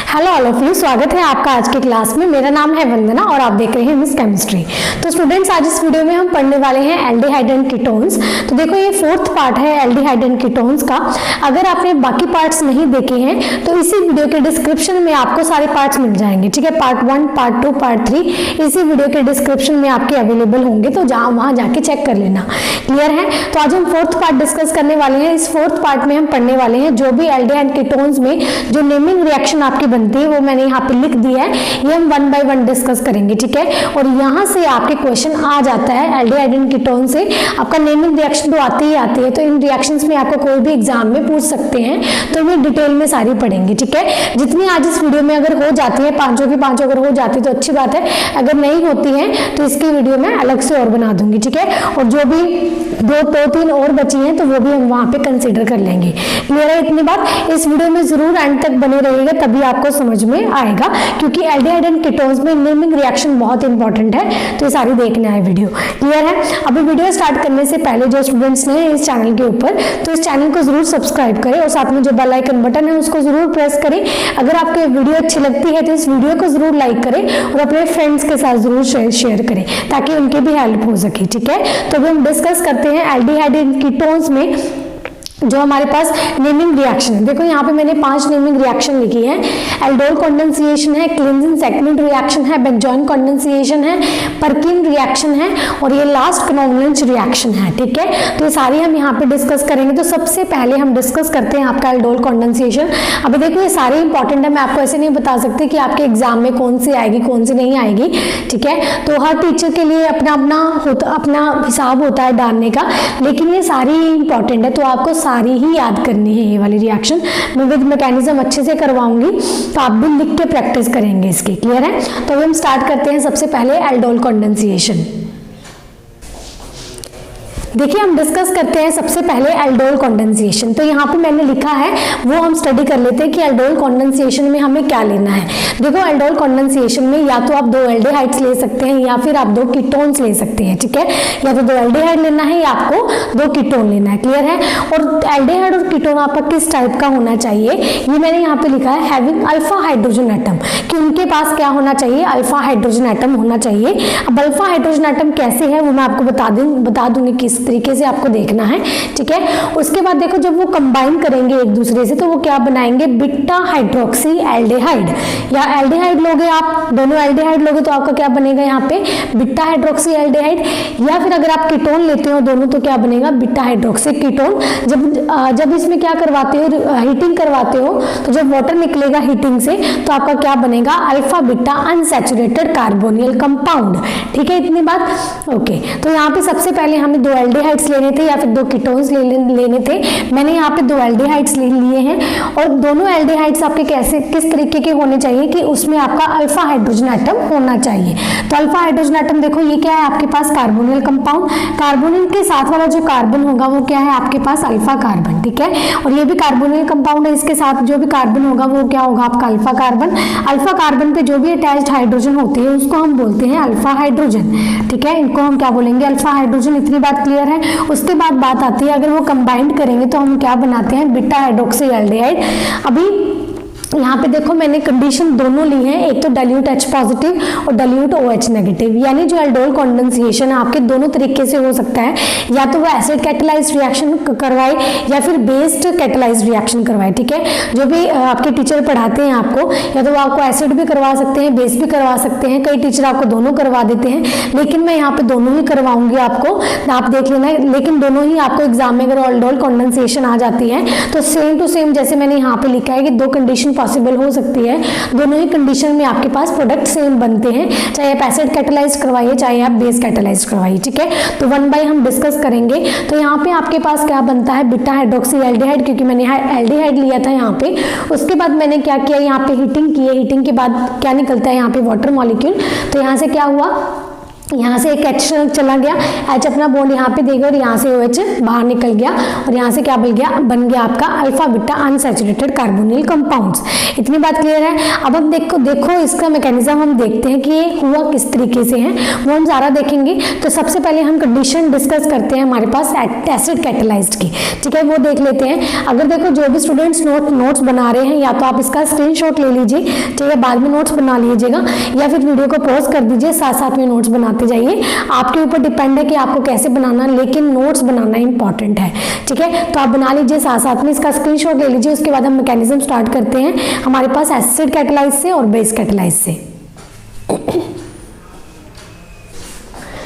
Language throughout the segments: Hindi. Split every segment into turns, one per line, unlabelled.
हेलो ऑल ऑफ यू, स्वागत है आपका आज की क्लास में। मेरा नाम है वंदना और आप देख रहे हैं मिस केमिस्ट्री। तो स्टूडेंट्स, आज इस वीडियो में हम पढ़ने वाले हैं एल्डिहाइड एंड कीटोन्स। तो देखो, ये फोर्थ पार्ट है एल्डिहाइड एंड कीटोन्स का। अगर आपने बाकी पार्ट्स नहीं देखे हैं तो इसी वीडियो के डिस्क्रिप्शन में आपको सारे पार्ट्स मिल जाएंगे, ठीक है। पार्ट 1, पार्ट 2, पार्ट 3 इसी वीडियो के डिस्क्रिप्शन में आपके अवेलेबल होंगे, तो वहां जाके चेक कर लेना। क्लियर है? तो आज हम फोर्थ पार्ट डिस्कस करने वाले हैं। इस फोर्थ पार्ट में हम पढ़ने वाले हैं जो भी एल्डिहाइड कीटोन्स में जो नेमिंग रिएक्शन आपकी बनती है वो मैंने यहाँ पे लिख दिया है, ये हम 1 बाय 1 डिस्कस करेंगे, ठीक है। और यहाँ से आपके क्वेश्चन आ जाता है एल्डिहाइड एंड कीटोन से आपका नेमिंग रिएक्शन तो आती ही आती है। तो इन रिएक्शंस में आपको कोई भी एग्जाम में पूछ सकते हैं, तो ये डिटेल में सारी पढ़ेंगे, ठीक है। जितनी आज इस वीडियो में अगर हो जाती है, पांचों की पांचों अगर हो जाती है तो अच्छी बात है, अगर नहीं होती है तो इसकी वीडियो में अलग से और बना दूंगी, ठीक है। और जो भी 2-3 और बची हैं तो वो भी हम वहां पे कंसीडर कर लेंगे। क्लियर है इतनी बात? इस वीडियो में जरूर एंड तक बने रहिएगा, तभी आपको समझ में आएगा, क्योंकि एल्डिहाइड एंड कीटोन्स में नेमिंग रिएक्शन बहुत इंपॉर्टेंट है। तो ये सारी देखना है वीडियो। क्लियर है? अभी वीडियो स्टार्ट करने से पहले जो स्टूडेंट्स ने इस चैनल के ऊपर, तो इस चैनल को जरूर सब्सक्राइब करें और साथ में जो बेल आइकन बटन है उसको जरूर प्रेस करें। अगर आपको वीडियो अच्छी लगती है तो इस वीडियो को जरूर लाइक करें और अपने फ्रेंड्स के साथ जरूर शेयर करें ताकि उनकी भी हेल्प हो सके, ठीक है। तो अभी हम डिस्कस करते हैं एल्डिहाइड एंड कीटोन्स में जो हमारे पास नेमिंग रिएक्शन है। देखो, यहाँ पे मैंने 5 नेमिंग रिएक्शन लिखी है। एल्डोल कंडेंसेशन है, क्लिंजिन सेगमेंट रिएक्शन है, बेंजोइन कंडेंसेशन है, परकिन रिएक्शन है और ये लास्ट क्नोवलेंस रिएक्शन है, ठीक है। तो ये सारी हम यहाँ पे डिस्कस करेंगे। तो सबसे पहले हम डिस्कस करते हैं आपका एल्डोल कंडेंसेशन। अभी देखो, ये सारे इंपॉर्टेंट है, मैं आपको ऐसे नहीं बता सकती कि आपके एग्जाम में कौन सी आएगी कौन सी नहीं आएगी, ठीक है। तो हर टीचर के लिए अपना हिसाब होता है डालने का, लेकिन ये सारी इंपॉर्टेंट है तो आपको सारी ही याद करनी है। ये वाली रिएक्शन मैं विद मैकेनिज्म अच्छे से करवाऊंगी, तो आप भी लिख के प्रैक्टिस करेंगे इसकी। क्लियर है? तो अभी हम स्टार्ट करते हैं सबसे पहले एल्डोल कंडेंसेशन। देखिए, हम डिस्कस करते हैं सबसे पहले एल्डोल कंडेंसेशन। तो यहाँ पे मैंने लिखा है वो हम स्टडी कर लेते हैं कि एल्डोल कंडेंसेशन में हमें क्या लेना है। देखो, एल्डोल कंडेंसेशन में या तो आप 2 एल्डिहाइड्स ले सकते हैं या फिर आप 2 कीटोन्स ले सकते हैं, ठीक है। या तो 2 एल्डिहाइड लेना है या आपको 2 कीटोन लेना है। क्लियर है? और एल्डिहाइड और कीटोन आपका किस टाइप का होना चाहिए ये मैंने यहाँ पे लिखा है, हैविंग अल्फा हाइड्रोजन एटम, कि उनके पास क्या होना चाहिए, अल्फा हाइड्रोजन एटम होना चाहिए। अब अल्फा हाइड्रोजन एटम कैसे है वो मैं आपको बता दूंगी किस तरीके से आपको देखना है, ठीक है। उसके बाद देखो, जब वो कंबाइन करेंगे एक दूसरे से तो वो क्या बनाएंगे, बीटा हाइड्रोक्सी एल्डिहाइड। या एल्डिहाइड लोगे आप, दोनों एल्डिहाइड लोगे तो आपका क्या बनेगा यहाँ पे, बीटा हाइड्रोक्सी एल्डिहाइड। या फिर अगर आप कीटोन लेते हो दोनों तो क्या बनेगा, बीटा हाइड्रोक्सी कीटोन। जब इसमें क्या करवाते हो, हीटिंग करवाते हो, तो जब वाटर निकलेगा हीटिंग से तो आपका क्या बनेगा, अल्फा बीटा अनसैचुरेटेड कार्बोनियल कंपाउंड, ठीक है। इतनी बात ओके। तो यहाँ पे सबसे पहले हमें 2 एल्डिहाइड्स लेने थे या फिर 2 कीटोन्स लेने थे। मैंने यहाँ पे 2 एल्डिहाइड्स ले लिए हैं और दोनों एल्डिहाइड्स आपके किस तरीके के होने चाहिए कि उसमें आपका अल्फा हाइड्रोजन एटम होना चाहिए। तो अल्फा हाइड्रोजन एटम देखो, ये क्या है आपके पास, कार्बोनियल कंपाउंड। कार्बोनिल के साथ वाला जो कार्बन होगा वो क्या है आपके पास, अल्फा कार्बन, ठीक है। और ये भी कार्बोनियल कंपाउंड है, इसके साथ जो भी कार्बन होगा वो क्या होगा आपका, अल्फा कार्बन। अल्फा कार्बन पे जो भी अटैच्ड हाइड्रोजन होती है उसको हम बोलते हैं अल्फा हाइड्रोजन, ठीक है। इनको हम क्या बोलेंगे, अल्फा हाइड्रोजन। इतनी बात क्लियर है? उसके बाद बात आती है, अगर वो कंबाइंड करेंगे तो हम क्या बनाते हैं, बीटा हाइड्रोक्सी एल्डिहाइड। अभी यहाँ पे देखो, मैंने कंडीशन दोनों ली है, एक तो डाइल्यूट H पॉजिटिव और डाइल्यूट OH नेगेटिव। यानी जो एल्डोल कंडेंसेशन है आपके दोनों तरीके से हो सकता है, या तो वो एसिड कैटालाइज्ड रिएक्शन करवाए या फिर बेस्ड कैटालाइज्ड रिएक्शन करवाए, ठीक है। जो भी आपके टीचर पढ़ाते हैं आपको, या तो वो आपको एसिड भी करवा सकते हैं, बेस भी करवा सकते हैं, कई टीचर आपको दोनों करवा देते हैं, लेकिन मैं यहाँ पे दोनों ही करवाऊंगी आपको, आप देख लेना। लेकिन दोनों ही आपको एग्जाम में अगर एल्डोल कंडेंसेशन आ जाती है तो सेम टू सेम जैसे मैंने यहाँ पे लिखा है कि 2 कंडीशन पॉसिबल हो सकती है, दोनों ही कंडीशन में आपके पास प्रोडक्ट सेम बनते हैं, चाहे आप एसिड कैटालाइज करवाइए चाहे आप बेस कैटालाइज करवाइए, ठीक है। तो 1 बाय हम डिस्कस करेंगे। तो यहाँ पे आपके पास क्या बनता है, बीटा हाइड्रोक्सी एल्डिहाइड, क्योंकि मैंने एल्डिहाइड लिया था यहाँ पे। उसके बाद मैंने क्या किया, यहाँ पे हीटिंग की है, हीटिंग के बाद क्या निकलता है यहाँ पे वाटर मॉलिक्यूल। तो यहाँ से क्या हुआ, यहाँ से एक H चला गया, H अपना बॉन्ड यहाँ पे देगा और यहाँ से OH बाहर निकल गया और यहाँ से क्या बन गया आपका alpha beta unsaturated carbonyl compounds. इतनी बात क्लियर है। अब हम देखो इसका मैकेनिज्म हम देखते हैं कि ये हुआ किस तरीके से है, वो हम सारा देखेंगे। तो सबसे पहले हम कंडीशन डिस्कस करते हैं हमारे पास एसिड कैटेलाइज्ड की, ठीक है, वो देख लेते हैं। अगर देखो जो भी स्टूडेंट्स नोट्स बना रहे हैं या तो आप इसका स्क्रीनशॉट ले लीजिए, ठीक है, बाद में नोट्स बना लीजिएगा, या फिर वीडियो को पॉज कर दीजिए, साथ साथ में नोट्स बनाते जाइए। आपके ऊपर डिपेंड है कि आपको कैसे बनाना, लेकिन नोट्स बनाना इंपॉर्टेंट है, ठीक है। तो आप बना लीजिए, साथ साथ में इसका स्क्रीनशॉट ले लीजिए। उसके बाद हम मैकेनिज्म स्टार्ट करते हैं हमारे पास एसिड कैटेलाइज से और बेस कैटेलाइज से।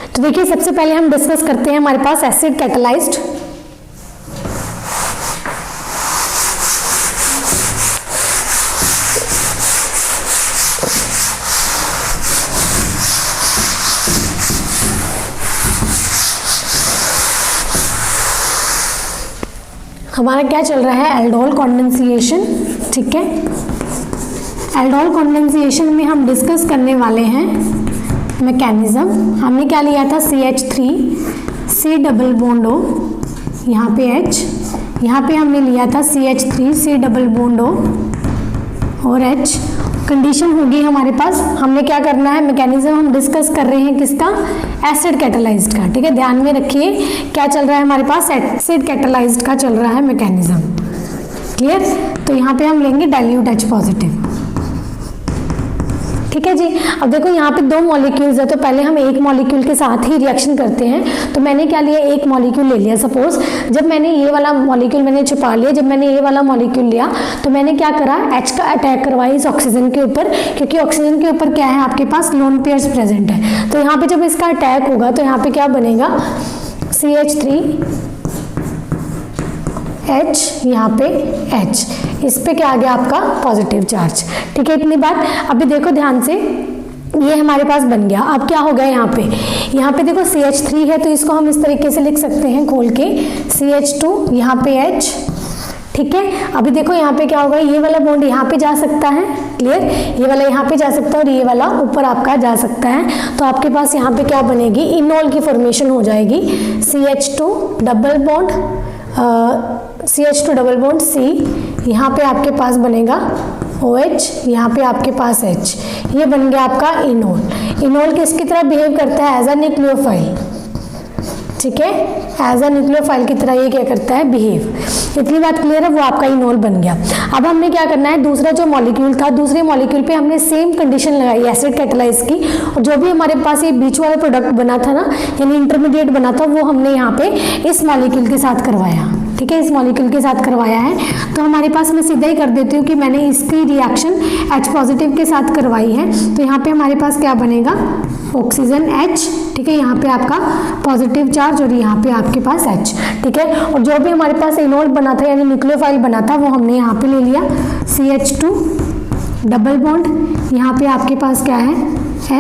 तो देखिए सबसे पहले हम डिस्कस करते हैं हमारे पास एसिड कैटेलाइज्ड। हमारा क्या चल रहा है, एल्डोल कॉन्डेंसिएशन, ठीक है। एल्डोल कॉन्डेंसिएशन में हम डिस्कस करने वाले हैं मैकेनिज्म। हमने क्या लिया था, CH3 C double bond O, यहाँ पे H, यहाँ पे हमने लिया था CH3 C double bond O और H। कंडीशन होगी हमारे पास, हमने क्या करना है, मैकेनिज्म हम डिस्कस कर रहे हैं किसका, एसिड कैटेलाइज्ड का, ठीक है। ध्यान में रखिए क्या चल रहा है हमारे पास, एसिड कैटेलाइज्ड का चल रहा है मैकेनिज्म, क्लियर। तो यहाँ पे हम लेंगे डाइल्यूट H पॉजिटिव, ठीक है जी। अब देखो यहाँ पे दो मॉलिक्यूल्स है, तो पहले हम एक मॉलिक्यूल के साथ ही रिएक्शन करते हैं। तो मैंने क्या लिया, एक मॉलिक्यूल ले लिया। सपोज जब मैंने ये वाला मॉलिक्यूल मैंने छिपा लिया, जब मैंने ये वाला मॉलिक्यूल लिया तो मैंने क्या करा, H का अटैक करवाई इस ऑक्सीजन के ऊपर, क्योंकि ऑक्सीजन के ऊपर क्या है आपके पास, लोन पेयर्स प्रेजेंट है। तो यहाँ पे जब इसका अटैक होगा तो यहाँ पे क्या बनेगा, CH3 H, यहाँ पे H, इस पे क्या आ गया आपका पॉजिटिव चार्ज, ठीक है। इतनी बात। अभी देखो ध्यान से, ये हमारे पास बन गया। अब क्या हो गया यहाँ पे देखो CH3 है, तो इसको हम इस तरीके से लिख सकते हैं खोल के, CH2 यहाँ पे H, ठीक है। अभी देखो यहाँ पे क्या होगा, ये वाला बॉन्ड यहाँ पे जा सकता है, क्लियर, ये वाला यहाँ पे जा सकता है और ये वाला ऊपर आपका जा सकता है। तो आपके पास यहाँ पे क्या बनेगी, इनोल की फॉर्मेशन हो जाएगी, CH2 double bond CH2 double bond C, यहाँ पे आपके पास बनेगा OH, यहाँ पे आपके पास H, ये बन गया आपका इनोल। इनोल किसकी तरह बिहेव करता है, एज अ न्यूक्लियोफाइल, ठीक है, एज अ न्यूक्लियोफाइल की तरह ये क्या करता है, बिहेव। इतनी बात क्लियर है, वो आपका इनोल बन गया। अब हमने क्या करना है, दूसरा जो मॉलिक्यूल था, दूसरे मॉलिक्यूल पे हमने सेम कंडीशन लगाई एसिड कैटेलाइज की, और जो भी हमारे पास ये बीच वाला प्रोडक्ट बना था ना, यानी इंटरमीडिएट बना था, वो हमने यहाँ पे इस मॉलिक्यूल के साथ करवाया, ठीक है, इस मॉलिक्यूल के साथ करवाया है। तो हमारे पास मैं सीधा ही कर देती हूँ कि मैंने इसकी रिएक्शन H पॉजिटिव के साथ करवाई है। तो यहाँ पे हमारे पास क्या बनेगा, ऑक्सीजन H, ठीक है, यहाँ पे आपका पॉजिटिव चार्ज और यहाँ पे आपके पास H, ठीक है। और जो भी हमारे पास इनोल बना था यानी न्यूक्लियोफाइल बना था, वो हमने यहाँ पे ले लिया, CH2 डबल बॉन्ड, यहाँ पे आपके पास क्या है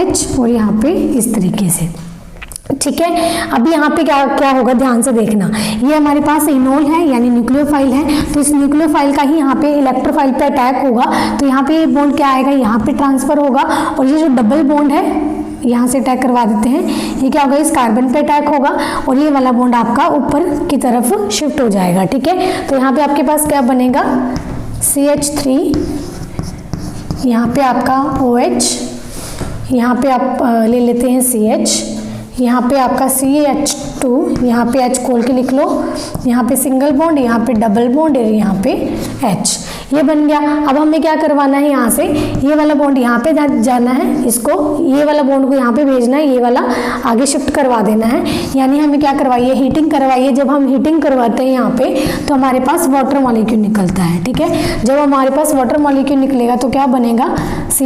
H, और यहाँ पे इस तरीके से, ठीक है। अभी यहाँ पे क्या होगा, ध्यान से देखना, ये हमारे पास इनोल है यानी न्यूक्लियोफाइल है, तो इस न्यूक्लियोफाइल का ही यहाँ पे इलेक्ट्रोफाइल पे अटैक होगा, तो यहाँ पे ये बॉन्ड क्या आएगा, यहाँ पे ट्रांसफर होगा, और ये जो डबल बॉन्ड है यहाँ से अटैक करवा देते हैं, ये क्या होगा, इस कार्बन पे अटैक होगा और ये वाला बॉन्ड आपका ऊपर की तरफ शिफ्ट हो जाएगा, ठीक है। तो यहाँ पे आपके पास क्या बनेगा, CH3, यहाँ पे आपका OH, यहाँ पे आप ले लेते हैं CH, यहाँ पे आपका CH2, यहाँ पे H खोल के लिख लो, यहाँ पे सिंगल बॉन्ड, यहाँ पे डबल बॉन्ड और यहाँ पे H, ये बन गया। अब हमें क्या करवाना है, यहाँ से ये वाला बॉन्ड यहाँ पे जाना है, इसको ये वाला बॉन्ड को यहाँ पे भेजना है, ये वाला आगे शिफ्ट करवा देना है, यानी हमें क्या करवाइए, हीटिंग करवाइए। जब हम हीटिंग करवाते हैं यहाँ पे तो हमारे पास वाटर मॉलिक्यूल निकलता है, ठीक है। जब हमारे पास वाटर मॉलिक्यूल निकलेगा तो क्या बनेगा, C,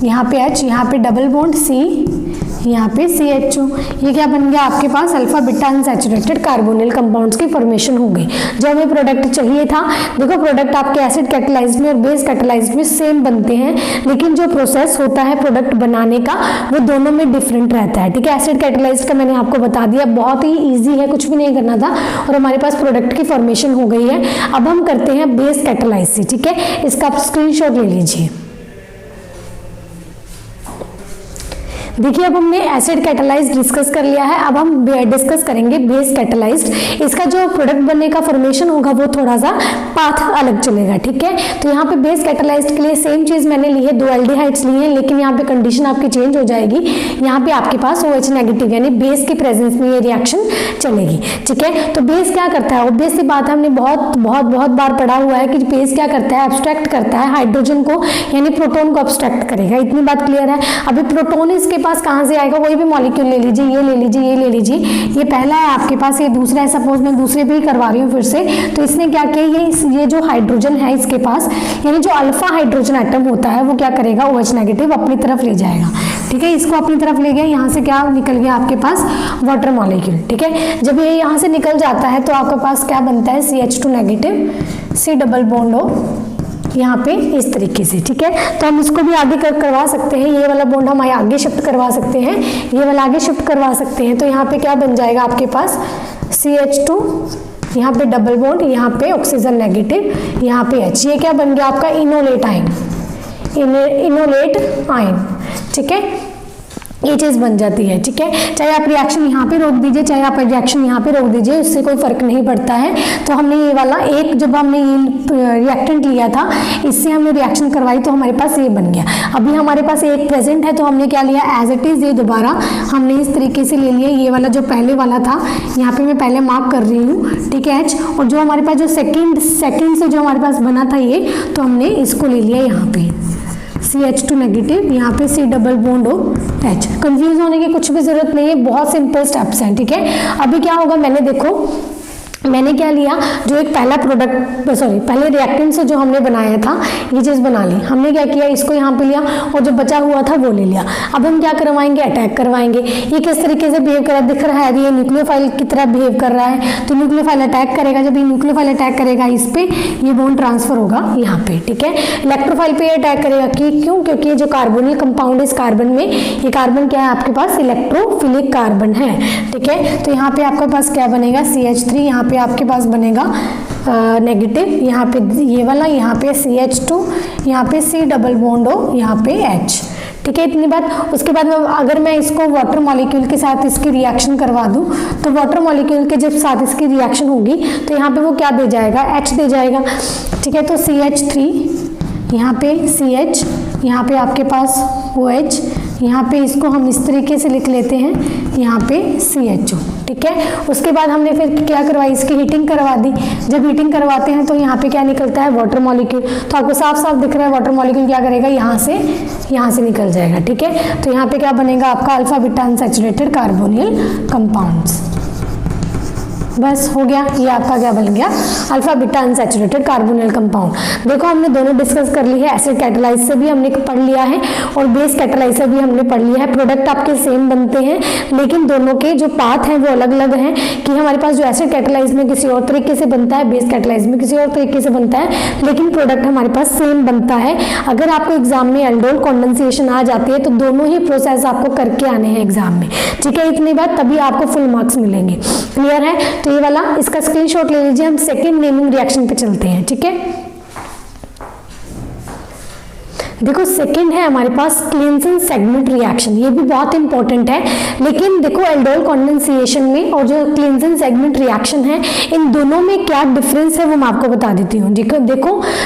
यहाँ पे H, यहाँ पे डबल बॉन्ड C, यहाँ पे CH2, ये क्या बन गया आपके पास, alpha beta unsaturated carbonyl compounds की फॉर्मेशन हो गई। जो हमें प्रोडक्ट चाहिए था, देखो प्रोडक्ट आपके एसिड कैटेलाइज्ड में और बेस कैटेलाइज्ड में सेम बनते हैं, लेकिन जो प्रोसेस होता है प्रोडक्ट बनाने का वो दोनों में डिफरेंट रहता है, ठीक है। एसिड कैटेलाइज्ड का मैंने आपको बता दिया, बहुत ही ईजी है, कुछ भी नहीं करना था और हमारे पास प्रोडक्ट की फॉर्मेशन हो गई है। अब हम करते हैं बेस कैटेलाइज से, ठीक है, इसका आप स्क्रीनशॉट ले लीजिए। देखिए अब हमने एसिड कैटालाइज्ड डिस्कस कर लिया है, अब हम डिस्कस करेंगे बेस कैटालाइज्ड। इसका जो प्रोडक्ट बनने का फॉर्मेशन होगा वो थोड़ा सा पाथ अलग चलेगा, ठीक है। तो यहाँ पे बेस कैटालाइज्ड के लिए सेम चीज मैंने ली है, 2 एल्डिहाइड्स लिए हैं, लेकिन यहाँ पे कंडीशन आपकी चेंज हो जाएगी। यहाँ पे आपके पास OH नेगेटिव यानी बेस के प्रेजेंस में ये रिएक्शन चलेगी, ठीक है। तो बेस क्या करता है, ऑब्वियस सी बात है, हमने बहुत बार पढ़ा हुआ है कि बेस क्या करता है, एब्स्ट्रैक्ट करता है हाइड्रोजन को, यानी प्रोटॉन को एब्स्ट्रैक्ट करेगा। इतनी बात क्लियर है। अभी प्रोटॉन इसके पास कहाँ से आएगा, कोई भी मॉलिक्यूल ले लीजिए, ये ले लीजिए, ये ले लीजिए, ये पहला है आपके पास, ये दूसरा है, सपोज मैं दूसरे पे ही करवा रही हूँ फिर से। तो इसने क्या किया, ये जो हाइड्रोजन है इसके पास, यानी जो अल्फा हाइड्रोजन एटम होता है वो क्या करेगा, OH नेगेटिव अपनी तरफ ले जाएगा, ठीक है। इसको अपनी तरफ ले गया, यहाँ से क्या निकल गया आपके पास, वाटर मॉलिक्यूल, ठीक है। जब ये यहाँ से निकल जाता है तो आपके पास क्या बनता है, CH2 negative, C double bond O यहाँ पे इस तरीके से, ठीक है। तो हम इसको भी आगे करवा सकते हैं, ये वाला बॉन्ड हम आगे शिफ्ट करवा सकते हैं, ये वाला आगे शिफ्ट करवा सकते हैं। तो यहाँ पे क्या बन जाएगा आपके पास, CH2, यहाँ पे डबल बॉन्ड, यहाँ पे ऑक्सीजन नेगेटिव, यहाँ पे H, ये क्या बन गया आपका, इनोलेट आयन, इनोलेट आयन, ठीक है। ये चीज बन जाती है, ठीक है। चाहे आप रिएक्शन यहाँ पे रोक दीजिए, चाहे आप रिएक्शन यहाँ पे रोक दीजिए, उससे कोई फर्क नहीं पड़ता है। तो हमने ये वाला एक, जब हमने ये रिएक्टेंट लिया था, इससे हमने रिएक्शन करवाई तो हमारे पास ये बन गया। अभी हमारे पास एक प्रेजेंट है तो हमने क्या लिया, एज इट इज ये दोबारा हमने इस तरीके से ले लिया। ये वाला जो पहले वाला था, यहाँ पे मैं पहले मार्क कर रही हूँ, ठीक है, H, और जो हमारे पास जो सेकेंड से जो हमारे पास बना था ये, तो हमने इसको ले लिया यहाँ पे CH2 नेगेटिव, यहाँ पे C double bond O H। Confuse होने की कुछ भी जरूरत नहीं है, बहुत सिंपल स्टेप्स हैं, ठीक है। अभी क्या होगा, मैंने क्या लिया, जो एक पहला प्रोडक्ट पहले रिएक्टेंट से जो हमने बनाया था, ये चीज़ बना ली। हमने क्या किया, इसको यहाँ पे लिया और जो बचा हुआ था वो ले लिया। अब हम क्या करवाएंगे, अटैक करवाएंगे। ये किस तरीके से बिहेव कर रहा है, दिख रहा है, ये न्यूक्लियोफाइल की तरह बिहेव कर रहा है, तो न्यूक्लियोफाइल अटैक करेगा। जब ये न्यूक्लियोफाइल अटैक करेगा इस पे, ये बॉन्ड ट्रांसफर होगा यहाँ पे, ठीक है। इलेक्ट्रोफाइल पे अटैक करेगा, क्यों, क्योंकि ये जो कार्बोनिल कंपाउंड है इस कार्बन में, ये कार्बन क्या है आपके पास, इलेक्ट्रोफिलिक कार्बन है, ठीक है। तो यहाँ पे आपके पास क्या बनेगा, CH3, यहाँ पे आपके पास बनेगा नेगेटिव, यहाँ पे ये वाला, यहाँ पे CH2, यहाँ पे C डबल बॉन्ड O, यहाँ पे H, ठीक है। इतनी बात। उसके बाद अगर मैं इसको वाटर मॉलिक्यूल के साथ इसकी रिएक्शन करवा दूं, तो वाटर मॉलिक्यूल के जब साथ इसकी रिएक्शन होगी तो यहाँ पे वो क्या दे जाएगा, H दे जाएगा, ठीक है। तो CH3, यहाँ पे CH, यहाँ पे आपके पास OH, यहाँ पे इसको हम इस तरीके से लिख लेते हैं, यहाँ पे CHO, ठीक है। उसके बाद हमने फिर क्या करवाई, इसकी हीटिंग करवा दी। जब हीटिंग करवाते हैं तो यहाँ पे क्या निकलता है, वाटर मॉलिक्यूल। तो आपको साफ साफ दिख रहा है वाटर मॉलिक्यूल क्या करेगा, यहाँ से निकल जाएगा, ठीक है। तो यहाँ पे क्या बनेगा आपका, alpha beta unsaturated carbonyl compounds. बस हो गया, ये आपका क्या बन गया, alpha beta unsaturated carbonyl compound. देखो हमने दोनों डिस्कस कर ली है, एसिड कैटालाइज से भी हमने पढ़ लिया है और बेस कैटालाइज से भी हमने पढ़ लिया है। प्रोडक्ट आपके सेम बनते हैं, लेकिन दोनों के जो पाथ हैं वो अलग अलग हैं, कि हमारे पास जो एसिड कैटालाइज में किसी और तरीके से बनता है, बेस कैटालाइज में किसी और तरीके से बनता है, लेकिन प्रोडक्ट हमारे पास सेम बनता है। अगर आपको एग्जाम में एल्डोल कॉन्डेंसेशन आ जाती है तो दोनों ही प्रोसेस आपको करके आने हैं एग्जाम में, ठीक है। इतनी बात, तभी आपको फुल मार्क्स मिलेंगे। क्लियर है। तो ये वाला, इसका स्क्रीनशॉट ले लीजिए। हम सेकेंड नेमिंग रिएक्शन पे चलते हैं, ठीक है। देखो सेकंड है हमारे पास क्लिंसन सेगमेंट रिएक्शन, ये भी बहुत इंपॉर्टेंट है। लेकिन देखो एल्डोल कॉन्डेंसेशन में और जो क्लिंसन सेगमेंट रिएक्शन है, इन दोनों में क्या डिफरेंस है वो मैं आपको बता देती हूँ। देखो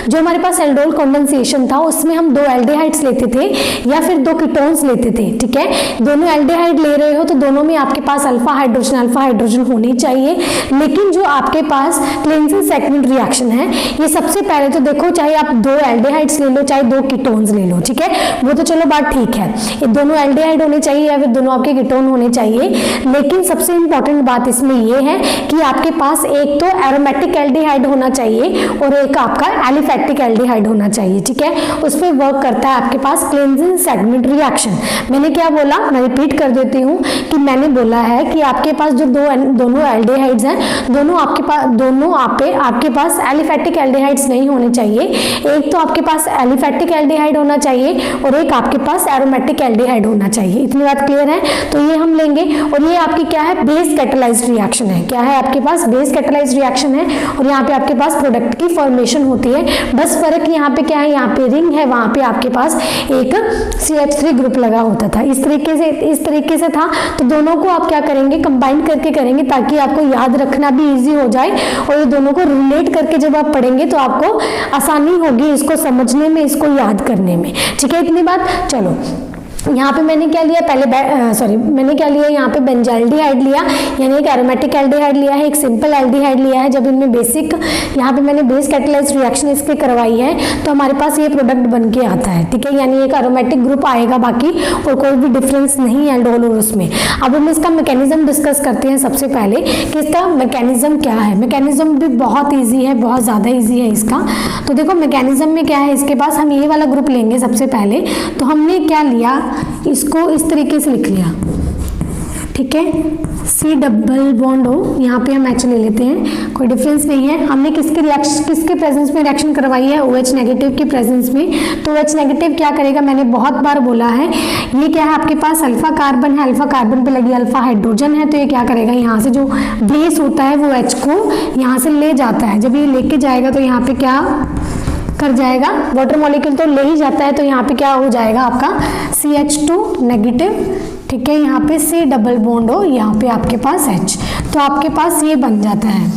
जो हमारे पास एल्डोल कॉन्डेंसेशन था उसमें हम 2 एल्डिहाइड्स लेते थे या फिर 2 कीटोन्स लेते थे, ठीक है। दोनों एल्डिहाइड ले रहे हो तो दोनों में आपके पास अल्फा हाइड्रोजन होनी चाहिए। लेकिन जो आपके पास क्लिंसन सेगमेंट रिएक्शन है, ये सबसे पहले तो देखो, चाहे आप 2 एल्डिहाइड्स ले लो चाहे 2 कीटोन्स ले लो, ठीक है, वो तो चलो बात ठीक है। ये दोनों एल्डिहाइड होने चाहिए या फिर दोनों आपके कीटोन होने चाहिए। लेकिन सबसे इंपॉर्टेंट बात इसमें ये है कि आपके पास एक तो एरोमेटिक एल्डिहाइड होना चाहिए और एक आपका एलिफैटिक एल्डिहाइड होना चाहिए, ठीक है। उस पर वर्क करता है आपके पास क्लिंसन सेगमेंट रिएक्शन। मैंने क्या बोला, मैं रिपीट कर देती हूँ कि मैंने बोला है कि आपके पास जो दोनों एल्डिहाइड्स हैं, दोनों आपके पास एलिफैटिक एल्डिहाइड्स नहीं होने चाहिए। एक तो आपके पास एलिफैटिक एल्डिहाइड एल्डिहाइड होना चाहिए और एक आपके पास एरोमेटिक एल्डिहाइड होना चाहिए। इतनी बात क्लियर है? तो ये हम लेंगे और ये आपकी क्या है, बेस कैटालाइज्ड रिएक्शन है। क्या है आपके पास? बेस कैटालाइज्ड रिएक्शन है और यहाँ पे आपके पास प्रोडक्ट की फॉर्मेशन होती है। बस फर्क यहाँ पे क्या है, यहाँ पे रिंग है, वहां पे आपके पास एक CH3 ग्रुप लगा होता था। इस तरीके से था। तो दोनों को आप क्या करेंगे, कंबाइन करके करेंगे ताकि आपको याद रखना भी इजी हो जाए और ये दोनों को रिलेट करके जब आप पढ़ेंगे तो आपको आसानी होगी इसको समझने में, इसको याद करने में। ठीक है, इतनी बात। चलो यहाँ पे मैंने क्या लिया, मैंने क्या लिया, यहाँ पे बेंजाल्डिहाइड लिया, यानी एक एरोमेटिक एल्डिहाइड लिया है, एक सिंपल एल्डिहाइड लिया है। जब इनमें बेसिक यहाँ पे मैंने बेस कैटालाइज्ड रिएक्शन इसके करवाई है तो हमारे पास ये प्रोडक्ट बन के आता है। ठीक है, यानी एक एरोमेटिक ग्रुप आएगा बाकी, और कोई भी डिफरेंस नहीं है एल्डोल और उसमें। अब हम इसका मैकेनिज्म डिस्कस करते हैं सबसे पहले कि इसका मैकेनिज्म क्या है। मैकेनिज्म भी बहुत ईजी है, बहुत ज़्यादा ईजी है इसका। तो देखो मैकेनिज्म में क्या है, इसके पास हम ये वाला ग्रुप लेंगे सबसे पहले। तो हमने क्या लिया, इसको इस तरीके से लिख लिया। ठीक है, C डबल बॉन्ड हो, यहाँ पे हम H ले लेते हैं, कोई डिफरेंस नहीं है। हमने किसके प्रेजेंस में रिएक्शन करवाई है, OH नेगेटिव के प्रेजेंस में। तो OH नेगेटिव क्या करेगा, मैंने बहुत बार बोला है, ये क्या है आपके पास अल्फा कार्बन है, अल्फा कार्बन पे लगी अल्फा हाइड्रोजन है। तो ये क्या करेगा, यहाँ से जो बेस होता है वो H को यहाँ से ले जाता है। जब ये लेके जाएगा तो यहाँ पे क्या कर जाएगा, वाटर मॉलिक्यूल तो ले ही जाता है, तो यहाँ पे क्या हो जाएगा आपका CH2 नेगेटिव। ठीक है, यहाँ पे C डबल बॉन्ड हो, यहाँ पे आपके पास H, तो आपके पास ये बन जाता है।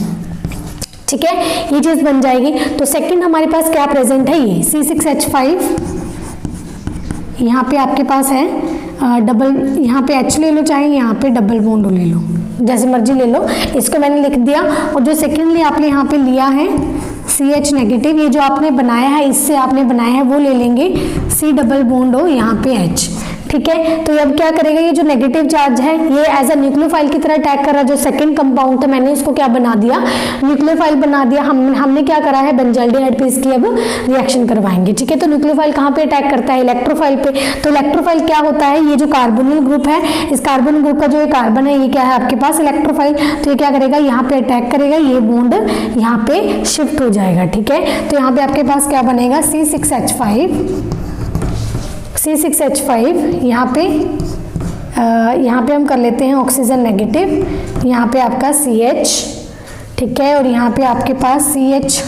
ठीक है, ये चीज बन जाएगी। तो सेकंड हमारे पास क्या प्रेजेंट है, ये C6H5, यहाँ पे आपके पास है डबल, यहाँ पे H ले लो, चाहे यहाँ पे डबल बॉन्ड ले लो, जैसे मर्जी ले लो। इसको मैंने लिख दिया। और जो सेकेंडली आपने यहाँ पे लिया है CH नेगेटिव, ये जो आपने बनाया है, इससे आपने बनाया है, वो ले लेंगे C डबल बॉन्ड हो, यहाँ पे H। ठीक है, तो अब क्या करेगा, ये जो नेगेटिव चार्ज है ये एज अ न्यूक्लियोफाइल की तरह अटैक कर रहा है। जो सेकंड कंपाउंड था मैंने इसको क्या बना दिया, न्यूक्लियोफाइल बना दिया। हमने क्या करा है, बेंजाल्डिहाइड पे इसकी अब रिएक्शन करवाएंगे। ठीक है, तो न्यूक्लियोफाइल कहाँ पे अटैक करता है, इलेक्ट्रोफाइल पे। तो इलेक्ट्रोफाइल क्या होता है, ये जो कार्बोनिल ग्रुप है, इस कार्बन ग्रुप का जो ये कार्बन है, ये क्या है आपके पास इलेक्ट्रोफाइल। तो ये क्या करेगा, यहाँ पे अटैक करेगा, ये बॉन्ड यहाँ पे शिफ्ट हो जाएगा। ठीक है, तो यहाँ पे आपके पास क्या बनेगा, C6H5, यहाँ पे हम कर लेते हैं ऑक्सीजन नेगेटिव, यहाँ पे आपका CH। ठीक है, और यहाँ पे आपके पास CH,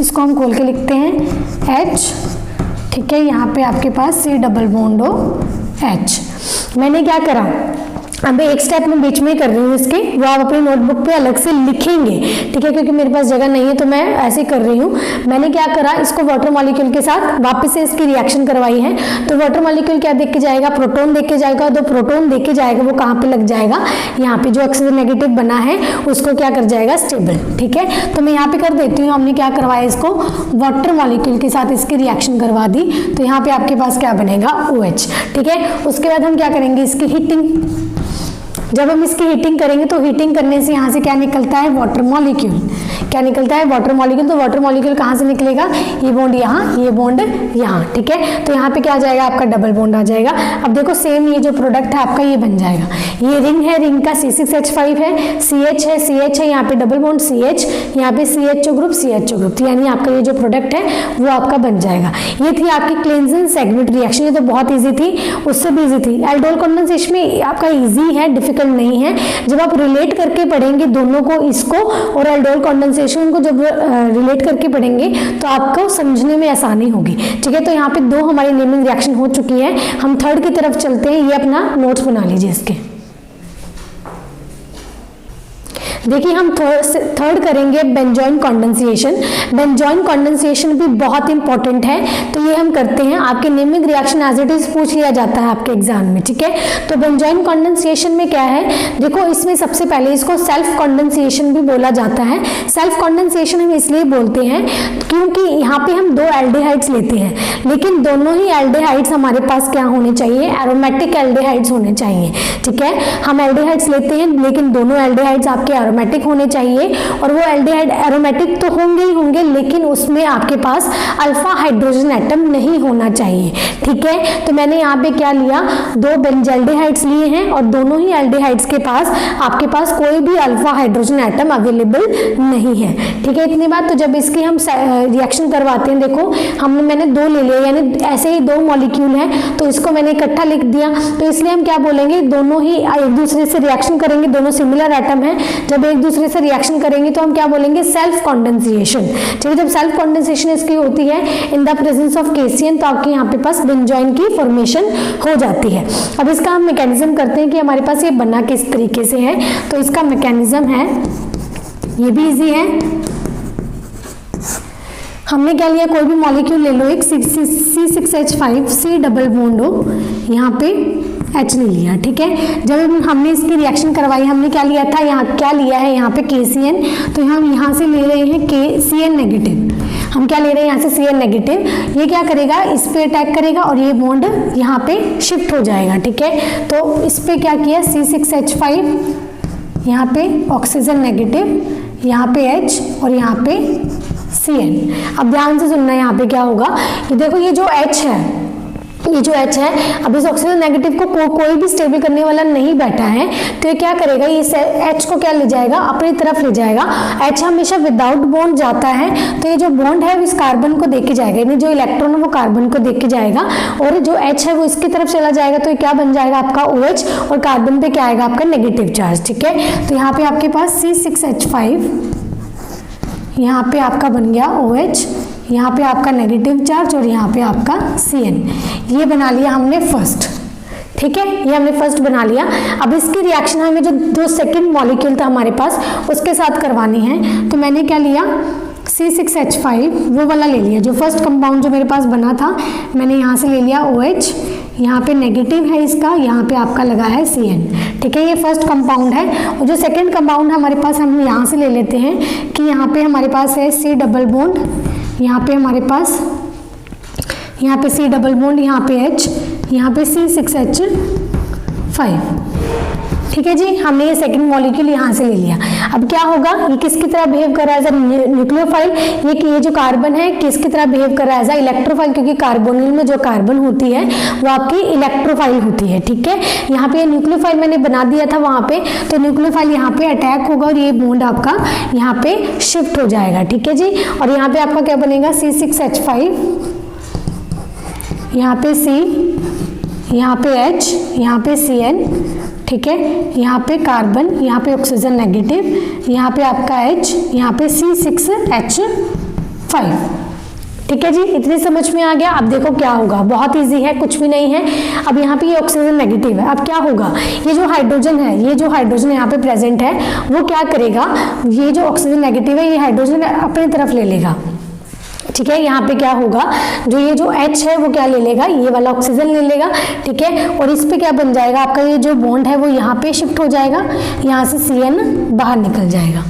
इसको हम खोल के लिखते हैं H। ठीक है, यहाँ पे आपके पास C डबल बॉन्ड हो H। मैंने क्या करा, अब एक स्टेप मैं बीच में कर रही हूँ इसके, वो आप अपनी नोटबुक पे अलग से लिखेंगे। ठीक है, क्योंकि मेरे पास जगह नहीं है तो मैं ऐसे कर रही हूँ। मैंने क्या करा, इसको वाटर मॉलिक्यूल के साथ वापस से इसकी रिएक्शन करवाई है। तो वाटर मॉलिक्यूल क्या देख के जाएगा, प्रोटॉन देख के जाएगा। तो प्रोटॉन देख के जाएगा वो कहाँ पे लग जाएगा, यहाँ पे जो ऑक्सीजन नेगेटिव बना है उसको क्या कर जाएगा, स्टेबल। ठीक है, तो मैं यहाँ पे कर देती हूँ। हमने क्या करवाया, इसको वाटर मॉलिक्यूल के साथ इसकी रिएक्शन करवा दी। तो यहाँ पे आपके पास क्या बनेगा, OH। ठीक है, उसके बाद हम क्या करेंगे, इसकी हीटिंग। जब हम इसकी हीटिंग करेंगे तो हीटिंग करने से यहाँ से क्या निकलता है, वाटर मॉलिक्यूल। क्या निकलता है, वाटर मॉलिक्यूल। तो वाटर मॉलिक्यूल कहाँ से निकलेगा, ये बॉन्ड यहाँ, ये बॉन्ड यहाँ। ठीक है, तो यहाँ पे क्या आ जाएगा, आपका डबल बॉन्ड आ जाएगा। अब देखो सेम ये जो प्रोडक्ट है आपका ये बन जाएगा। ये रिंग है, रिंग का C6H5 है, CH है, यहाँ पे डबल बॉन्ड CH, यहाँ पे CHO ग्रुप, CHO ग्रुप। तो यानी आपका ये जो प्रोडक्ट है वो आपका बन जाएगा। ये थी आपकी क्लेंजन सेगमेंट रिएक्शन। ये तो बहुत ईजी थी, उससे भी ईजी थी। एल्डोल कंडेंसेशन में आपका ईजी है, डिफिकल्ट नहीं है। जब आप रिलेट करके पढ़ेंगे दोनों को, इसको और एल्डोल कंडेंसेशन को जब रिलेट करके पढ़ेंगे तो आपको समझने में आसानी होगी। ठीक है, तो यहाँ पे दो हमारी नेमिंग रिएक्शन हो चुकी है। हम थर्ड की तरफ चलते हैं। ये अपना नोट्स बना लीजिए इसके। देखिए हम थर्ड करेंगे बेंजोइन कंडेंसेशन। बेंजोइन कंडेंसेशन भी बहुत इंपॉर्टेंट है, तो ये हम करते हैं। आपके naming reaction as it is पूछ लिया जाता है आपके एग्जाम में। ठीक है, तो बेंजोइन कंडेंसेशन में क्या है, देखो इसमें सबसे पहले इसको सेल्फ कंडेंसेशन भी बोला जाता है। सेल्फ कंडेंसेशन हम इसलिए बोलते हैं क्योंकि यहाँ पे हम दो एल्डिहाइड्स लेते हैं, लेकिन दोनों ही एल्डिहाइड्स हमारे पास क्या होने चाहिए, एरोमेटिक एल्डिहाइड्स होने चाहिए। ठीक है, हम एल्डिहाइड्स लेते हैं लेकिन दोनों एल्डिहाइड्स आपके एरोमेटिक होने चाहिए, और वो एल्डिहाइड एरोमेटिक तो होंगे ही होंगे, लेकिन उसमें आपके पास अल्फा हाइड्रोजन एटम नहीं होना चाहिए। ठीक है, तो मैंने यहाँ पे क्या लिया, दो बेंजल्डिहाइड्स लिए हैं और दोनों ही एल्डिहाइड्स के पास आपके पास कोई भी अल्फा हाइड्रोजन एटम अवेलेबल नहीं है। ठीक है, इतनी बात। तो जब इसकी हम रिएक्शन करवाते हैं, देखो मैंने दो ले लिया, यानी ऐसे ही दो मॉलिक्यूल हैं तो इसको मैंने इकट्ठा लिख दिया, तो इसलिए हम क्या बोलेंगे, दोनों ही एक दूसरे से रिएक्शन करेंगे, दोनों सिमिलर एटम हैं, जब एक दूसरे से रिएक्शन करेंगे तो हम क्या बोलेंगे, सेल्फ कॉन्डेंसेशन। ठीक है, जब सेल्फ कॉन्डेंसेशन इसकी होती है in the presence of KCN, तो आपके यहाँ पे पास बेंजोइन की फॉर्मेशन हो जाती है। अब इसका हम मैकेनिज्म करते हैं कि हमारे पास ये बना किस तरीके से है। तो इसका मैकेनिज्म है, ये भी इजी है। हमने क्या लिया, कोई भी मॉलिक्यूल ले लो, एक C6H5 C डबल बॉन्ड हो, यहाँ पे H ले लिया। ठीक है, जब हमने इसकी रिएक्शन करवाई, हमने क्या लिया था, यहाँ क्या लिया है, यहाँ पे KCN, तो हम यहाँ से ले रहे हैं CN नेगेटिव। हम क्या ले रहे हैं, यहाँ से Cn नेगेटिव। ये क्या करेगा, इस पे अटैक करेगा और ये बॉन्ड यहाँ पे शिफ्ट हो जाएगा। ठीक है, तो इस पे क्या किया, C6H5, यहाँ पे ऑक्सीजन नेगेटिव, यहाँ पे H और यहाँ पे Cn। अब ध्यान से सुनना, यहाँ पे क्या होगा, ये देखो ये जो H है, ये जो H है, अब इस ऑक्सीजन नेगेटिव को कोई भी स्टेबल करने वाला नहीं बैठा है, तो ये क्या करेगा, ये H को क्या ले जाएगा, अपनी तरफ ले जाएगा। H हमेशा विदाउट बॉन्ड जाता है, तो ये जो बॉन्ड है वो इस कार्बन को देके जाएगा, यानी जो इलेक्ट्रॉन है वो कार्बन को देके जाएगा, और जो H है वो इसकी तरफ चला जाएगा, तो ये क्या बन जाएगा आपका OH, और कार्बन पे क्या आएगा आपका नेगेटिव चार्ज। ठीक है, तो यहाँ पे आपके पास C6H5, यहाँ पे आपका बन गया OH, यहाँ पे आपका नेगेटिव चार्ज और यहाँ पे आपका Cn। ये बना लिया हमने फर्स्ट। ठीक है, ये हमने फर्स्ट बना लिया। अब इसकी रिएक्शन हमें जो सेकंड मॉलिक्यूल था हमारे पास उसके साथ करवानी है, तो मैंने क्या लिया, C6H5 वो वाला ले लिया, जो फर्स्ट कंपाउंड जो मेरे पास बना था, मैंने यहाँ से ले लिया OH, यहाँ पे नेगेटिव है इसका, यहाँ पे आपका लगा है Cn। ठीक है, ये फर्स्ट कंपाउंड है। और जो सेकंड कंपाउंड है हमारे पास, हम यहाँ से ले लेते हैं कि यहाँ पे हमारे पास है C डबल बॉन्ड, यहाँ पे हमारे पास, यहाँ पे C डबल बॉन्ड, यहाँ पे H, यहाँ पे C6H5। ठीक है जी, हमने ये सेकंड मॉलिक्यूल यहाँ से ले लिया। अब क्या होगा, ये किसकी तरह बिहेव कर रहा है, एज अ न्यूक्लियोफाइल। ये जो कार्बन है किसकी तरह बिहेव कर रहा है, एज अ इलेक्ट्रोफाइल, क्योंकि कार्बोनिल में जो कार्बन होती है वो आपकी इलेक्ट्रोफाइल होती है। ठीक है, यहाँ पे न्यूक्लियोफाइल मैंने बना दिया था वहाँ पे, तो न्यूक्लियोफाइल यहाँ पे अटैक होगा और ये बॉन्ड आपका यहाँ पे शिफ्ट हो जाएगा। ठीक है जी, और यहाँ पे आपका क्या बनेगा, C6H5, यहाँ पे C, यहाँ पे H, यहाँ पे Cn। ठीक है, यहाँ पे कार्बन, यहाँ पे ऑक्सीजन नेगेटिव, यहाँ पे आपका H, यहाँ पे C6H5। ठीक है जी, इतनी समझ में आ गया। अब देखो क्या होगा, बहुत इजी है, कुछ भी नहीं है। अब यहाँ पे ये ऑक्सीजन नेगेटिव है, अब क्या होगा, ये जो हाइड्रोजन है, ये जो हाइड्रोजन यहाँ पे प्रेजेंट है वो क्या करेगा, ये जो ऑक्सीजन नेगेटिव है ये हाइड्रोजन अपनी तरफ ले लेगा। ठीक है, यहाँ पे क्या होगा, जो ये जो H है वो क्या ले लेगा, ये वाला ऑक्सीजन ले लेगा। ठीक है, और इस पे क्या बन जाएगा, आपका ये जो बॉन्ड है वो यहाँ पे शिफ्ट हो जाएगा, यहाँ से Cn बाहर निकल जाएगा।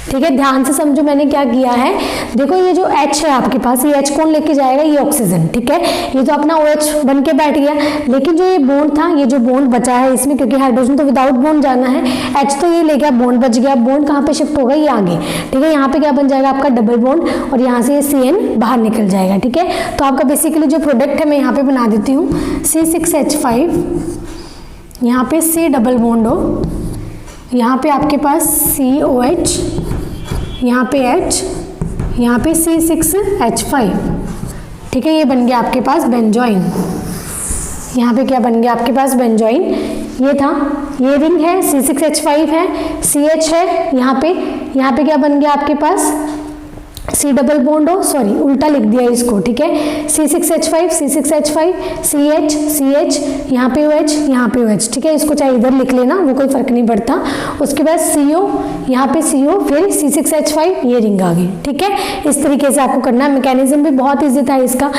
ठीक है, ध्यान से समझो मैंने क्या किया है। देखो ये जो H है आपके पास, ये H कौन लेके जाएगा, ये ऑक्सीजन। ठीक है, ये तो अपना OH बन के बैठ गया, लेकिन जो ये बॉन्ड था, ये जो बॉन्ड बचा है इसमें, क्योंकि हाइड्रोजन तो विदाउट बॉन्ड जाना है, H तो ये ले गया, बॉन्ड बच गया, बॉन्ड कहाँ पे शिफ्ट होगा, ये आगे। ठीक है, यहाँ पे क्या बन जाएगा आपका डबल बॉन्ड, और यहाँ से ये Cn बाहर निकल जाएगा। ठीक है, तो आपका बेसिकली जो प्रोडक्ट है मैं यहाँ पे बना देती हूँ, C6H5, यहाँ पे C डबल बॉन्ड हो, यहाँ पे आपके पास COH, यहाँ पे H, यहाँ पे C6H5। ठीक है, ये बन गया आपके पास बेंजोइन। यहाँ पे क्या बन गया आपके पास बेंजोइन, ये था, ये रिंग है, C6H5 है, CH है, यहाँ पे क्या बन गया आपके पास, C डबल बॉन्ड हो, सॉरी उल्टा लिख दिया इसको। ठीक है, C6H5, CH, यहाँ पे OH, यहाँ पे OH। ठीक है, इसको चाहे इधर लिख लेना, वो कोई फर्क नहीं पड़ता। उसके बाद CO, यहाँ पे CO, फिर C6H5, ये रिंग आ गई। ठीक है, इस तरीके से आपको करना है। मैकेनिज्म भी बहुत ईजी था इसका।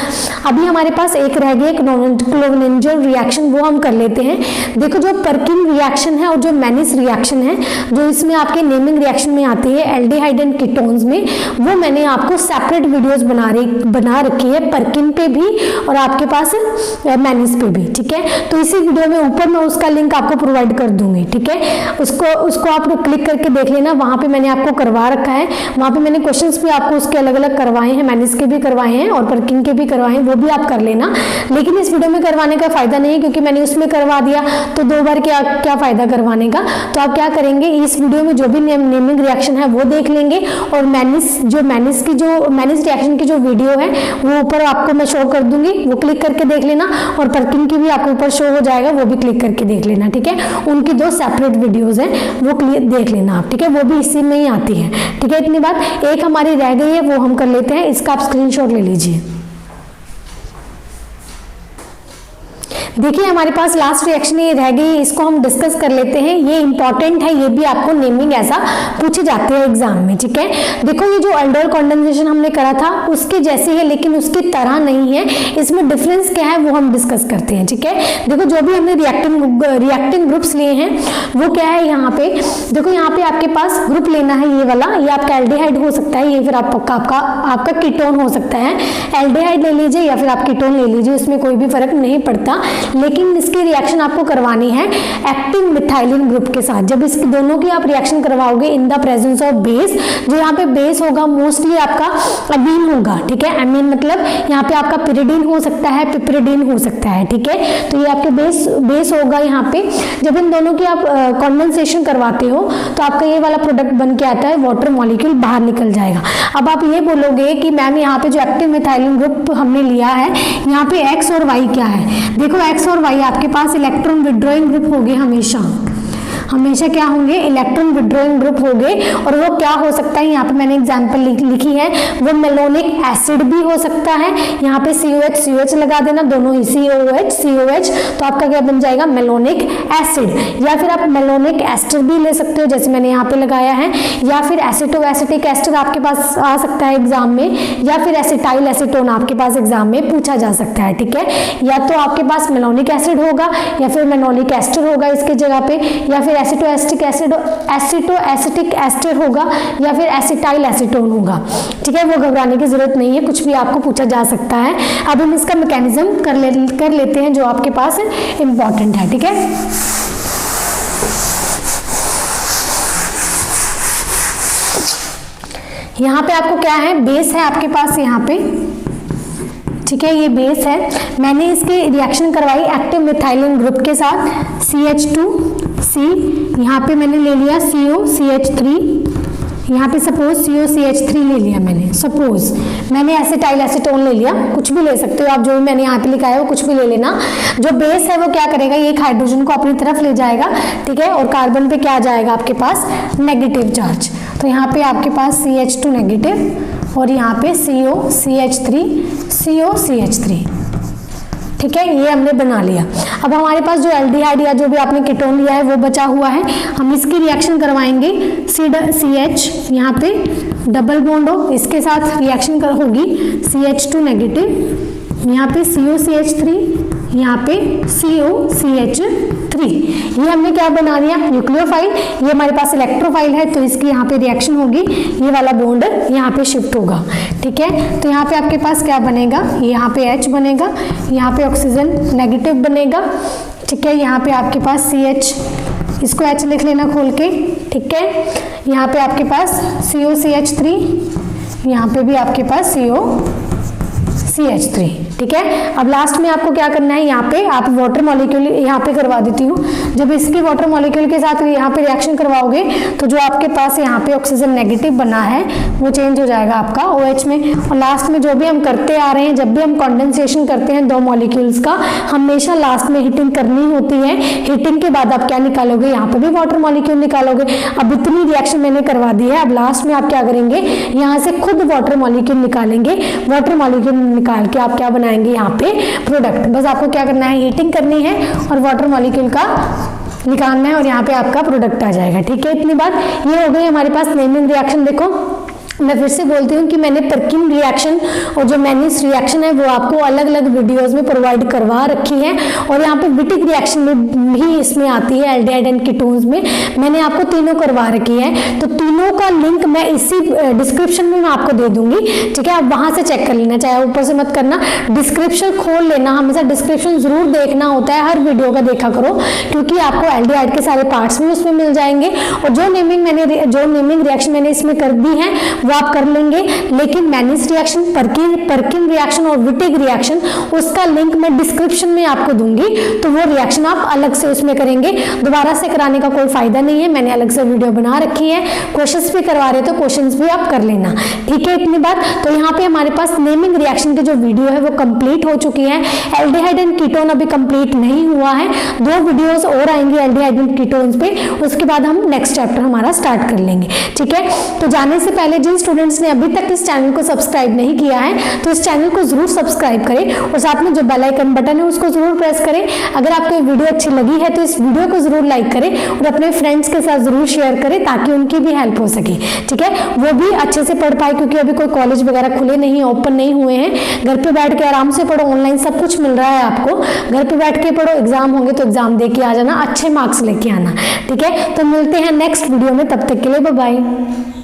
अभी हमारे पास एक रह गया क्लोवेनेंजल रिएक्शन, वो हम कर लेते हैं। देखो जो पर्किन रिएक्शन है और जो मैनिस रिएक्शन है, जो इसमें आपके नेमिंग रिएक्शन में आती है एल्डिहाइड एंड कीटोन्स में, वो मैंने मैंने आपको सेपरेट वीडियोस बना रखी है पर्किन पे भी और आपके पास मैनिस पे भी, ठीक है। तो इसी वीडियो में ऊपर मैं उसका लिंक आपको प्रोवाइड कर दूंगी, ठीक है। उसको आप क्लिक करके देख लेना, वहां पे मैंने आपको करवा रखा है, वहां पे मैंने क्वेश्चंस भी आपको उसके अलग अलग करवाए हैं, मैनिस के भी करवाए हैं और पर्किन के भी करवाए हैं, वो भी आप कर लेना। लेकिन इस वीडियो में करवाने का फायदा नहीं है क्योंकि मैंने उसमें करवा दिया तो 2 बार क्या फायदा करवाने का। तो आप क्या करेंगे, इस वीडियो में जो भी नेमिंग रिएक्शन है वो देख लेंगे और मैनिस रिएक्शन की जो वीडियो है वो ऊपर आपको मैं शो कर दूंगी, वो क्लिक करके देख लेना और पर्किन की भी आपको ऊपर शो हो जाएगा, वो भी क्लिक करके देख लेना, ठीक है। उनकी 2 सेपरेट वीडियोस हैं, वो देख लेना आप, ठीक है। वो भी इसी में ही आती है, ठीक है। इतनी बात, एक हमारी रह गई है वो हम कर लेते हैं, इसका आप स्क्रीनशॉट ले लीजिए। देखिए हमारे पास लास्ट रिएक्शन ये रह गई, इसको हम डिस्कस कर लेते हैं। ये इंपॉर्टेंट है, ये भी आपको नेमिंग ऐसा पूछे जाते हैं एग्जाम में, ठीक है। देखो ये जो अल्डोल कंडेंसेशन हमने करा था उसके जैसी है लेकिन उसकी तरह नहीं है, इसमें डिफरेंस क्या है वो हम डिस्कस करते हैं, ठीक है। देखो जो भी हमने रिएक्टिंग ग्रुप्स लिए हैं वो क्या है, यहाँ पे देखो, यहाँ पे आपके पास ग्रुप लेना है ये वाला, ये आपका एल्डिहाइड हो सकता है, ये फिर आपका कीटोन हो सकता है। एल्डिहाइड ले लीजिए या फिर आप कीटोन ले लीजिए, उसमें कोई भी फर्क नहीं पड़ता, लेकिन इसकी रिएक्शन आपको करवानी है एक्टिव मिथाइलिन ग्रुप के साथ। जब इस दोनों की आप रिएक्शन करवाओगे in the presence of base, जो यहाँ पे बेस होगा मोस्टली आपका अमीन होगा, ठीक है। अमीन मतलब यहाँ पे आपका पिरिडीन हो सकता है, पिपरिडीन हो सकता है, ठीक है। तो ये आपके बेस होगा यहाँ पे। जब इन दोनों की आप कंडेंसेशन करवाते हो तो आपका ये वाला प्रोडक्ट बन के आता है, वाटर मॉलिक्यूल बाहर निकल जाएगा। अब आप ये बोलोगे कि मैम यहाँ पे जो एक्टिव मिथाइलिन ग्रुप हमने लिया है यहाँ पे एक्स और वाई क्या है। देखो एक्स और वाई आपके पास इलेक्ट्रॉन विड्रॉइंग ग्रुप होंगे, हमेशा क्या होंगे, इलेक्ट्रॉन विड्रॉइंग ग्रुप होंगे। और वो क्या हो सकता है, यहाँ पे मैंने एग्जांपल लिखी है, वो मेलोनिक एसिड भी हो सकता है। यहाँ पे COH लगा देना, दोनों ही COH, तो आपका क्या बन जाएगा, मेलोनिक एसिड। या फिर आप मेलोनिक एस्टर भी ले सकते हो जैसे मैंने यहाँ पे लगाया है, या फिर एसिटोएसिटिक एस्टर आपके पास आ सकता है एग्जाम में, या फिर एसिटाइल एसीटोन आपके पास एग्जाम में पूछा जा सकता है, ठीक है। या तो आपके पास मेलोनिक एसिड होगा या फिर मेलोनिक एस्टर होगा इसके जगह पे, या फिर एसिटोएसिटिक एस्टर होगा, या फिर एसिटाइल एसीटोन होगा, ठीक है। वो घबराने की जरूरत नहीं है, कुछ भी आपको पूछा जा सकता है। अब हम इसका मैकेनिज्म कर लेते हैं जो आपके पास इंपॉर्टेंट है, ठीक है। यहाँ पे आपको क्या है, बेस है आपके पास यहाँ पे, ठीक है, ये बेस है। मैंने इसकी रिएक्शन करवाई एक्टिव मिथाइलिन ग्रुप के साथ, CH2C, यहाँ पे मैंने ले लिया COCH3, यहाँ पे सपोज COCH3 ले लिया मैंने, सपोज मैंने एसिटाइल एसीटोन ले लिया, कुछ भी ले सकते हो आप, जो भी मैंने यहाँ पे लिखा है वो कुछ भी ले लेना। जो बेस है वो क्या करेगा, एक हाइड्रोजन को अपनी तरफ ले जाएगा, ठीक है, और कार्बन पे क्या आ जाएगा आपके पास, नेगेटिव चार्ज। तो यहाँ पे आपके पास CH2 नेगेटिव और यहाँ पे COCH3, ठीक है, ये हमने बना लिया। अब हमारे पास जो एल्डिहाइड या जो भी आपने कीटोन लिया है वो बचा हुआ है, हम इसकी रिएक्शन करवाएंगे। CH यहाँ पे डबल बॉन्ड हो, इसके साथ रिएक्शन होगी CH2 नेगेटिव, यहाँ पे COCH3, यहाँ पे COCH3। ये हमने क्या बना लिया, न्यूक्लियोफाइल। ये हमारे पास इलेक्ट्रोफाइल है तो इसकी यहाँ पे रिएक्शन होगी, ये वाला बॉन्ड यहाँ पे शिफ्ट होगा, ठीक है। तो यहाँ पे आपके पास क्या बनेगा, यहाँ पे H बनेगा, यहाँ पे ऑक्सीजन नेगेटिव बनेगा, ठीक है। यहाँ पे आपके पास CH, इसको H लिख लेना खोल के, ठीक है। यहाँ पे आपके पास COCH3, यहाँ पे भी आपके पास COCH3, ठीक है। अब लास्ट में आपको क्या करना है, यहाँ पे आप वाटर मॉलिक्यूल यहाँ पे करवा देती हूँ। जब इसके वाटर मॉलिक्यूल के साथ यहाँ पे रिएक्शन करवाओगे तो जो आपके पास यहाँ पे ऑक्सीजन नेगेटिव बना है वो चेंज हो जाएगा आपका OH में। और लास्ट में जो भी हम करते आ रहे हैं, जब भी हम कंडेंसेशन करते हैं 2 मॉलिक्यूल्स का, हमेशा लास्ट में हीटिंग करनी होती है। हीटिंग के बाद आप क्या निकालोगे, यहाँ पे भी वाटर मॉलिक्यूल निकालोगे। अब इतनी रिएक्शन मैंने करवा दी है, अब लास्ट में आप क्या करेंगे, यहाँ से खुद वाटर मॉलिक्यूल निकालेंगे। वाटर मॉलिक्यूल निकाल के आप क्या बनाएंगे, यहाँ पे प्रोडक्ट। बस आपको क्या करना है, हीटिंग करनी है और वाटर मॉलिक्यूल का निकालना है और यहाँ पे आपका प्रोडक्ट आ जाएगा, ठीक है। इतनी बात, ये हो गई हमारे पास नेमिंग रिएक्शन। देखो मैं फिर से बोलती हूँ कि मैंने परकिन रिएक्शन और जो मैनिस रिएक्शन है वो आपको अलग अलग वीडियोस में प्रोवाइड करवा रखी है, और यहाँ पे विटिक रिएक्शन में भी इसमें आती है एल्डिहाइड एंड कीटोन्स में, मैंने आपको तीनों करवा रखी है। तो तीनों का लिंक मैं इसी डिस्क्रिप्शन में मैं आपको दे दूंगी, ठीक है, आप वहां से चेक कर लेना, चाहे ऊपर से मत करना, डिस्क्रिप्शन खोल लेना, हमेशा डिस्क्रिप्शन जरूर देखना होता है, हर वीडियो का देखा करो, क्योंकि आपको एल्डिहाइड के सारे पार्ट्स भी उसमें मिल जाएंगे। और जो नेमिंग रिएक्शन मैंने इसमें कर दी है वो आप कर लेंगे, लेकिन मैनिस रिएक्शन, परकिन रिएक्शन और विटिक रिएक्शन उसका लिंक मैं डिस्क्रिप्शन में आपको दूंगी, तो वो रिएक्शन आप अलग से उसमें करेंगे, दोबारा से कराने का कोई फायदा नहीं है, मैंने अलग से वीडियो बना रखी है। क्वेश्चंस भी करवा रहे तो क्वेश्चंस भी आप कर लेना, ठीक है, इतनी बात। तो यहाँ पे हमारे पास नेमिंग रिएक्शन की जो वीडियो है वो कंप्लीट हो चुकी है, एल्डिहाइड एंड कीटोन अभी कंप्लीट नहीं हुआ है, 2 वीडियोस और आएंगे एल्डिहाइड एंड कीटोन्स पे, उसके बाद हम नेक्स्ट चैप्टर हमारा स्टार्ट कर लेंगे, ठीक है। तो जाने से पहले जिन स्टूडेंट्स ने अभी तक इस चैनल को सब्सक्राइब नहीं किया है तो इस चैनल को जरूर सब्सक्राइब करें, और साथ में जो बेल आइकन बटन है उसको जरूर प्रेस करें। अगर आपको ये वीडियो अच्छी लगी है तो इस वीडियो को जरूर लाइक करें और अपने फ्रेंड्स के साथ जरूर शेयर करें, ताकि उनकी भी हेल्प हो सके, ठीक है, वो भी अच्छे से पढ़ पाए, क्योंकि अभी कोई कॉलेज वगैरह खुले नहीं, ओपन नहीं हुए हैं, घर पे बैठ के आराम से पढ़ो, ऑनलाइन सब कुछ मिल रहा है आपको, घर पे बैठ के पढ़ो, एग्जाम होंगे तो एग्जाम दे के आ जाना, अच्छे मार्क्स लेके आना, ठीक है। तो मिलते हैं नेक्स्ट वीडियो में, तब तक के लिए बाय बाय।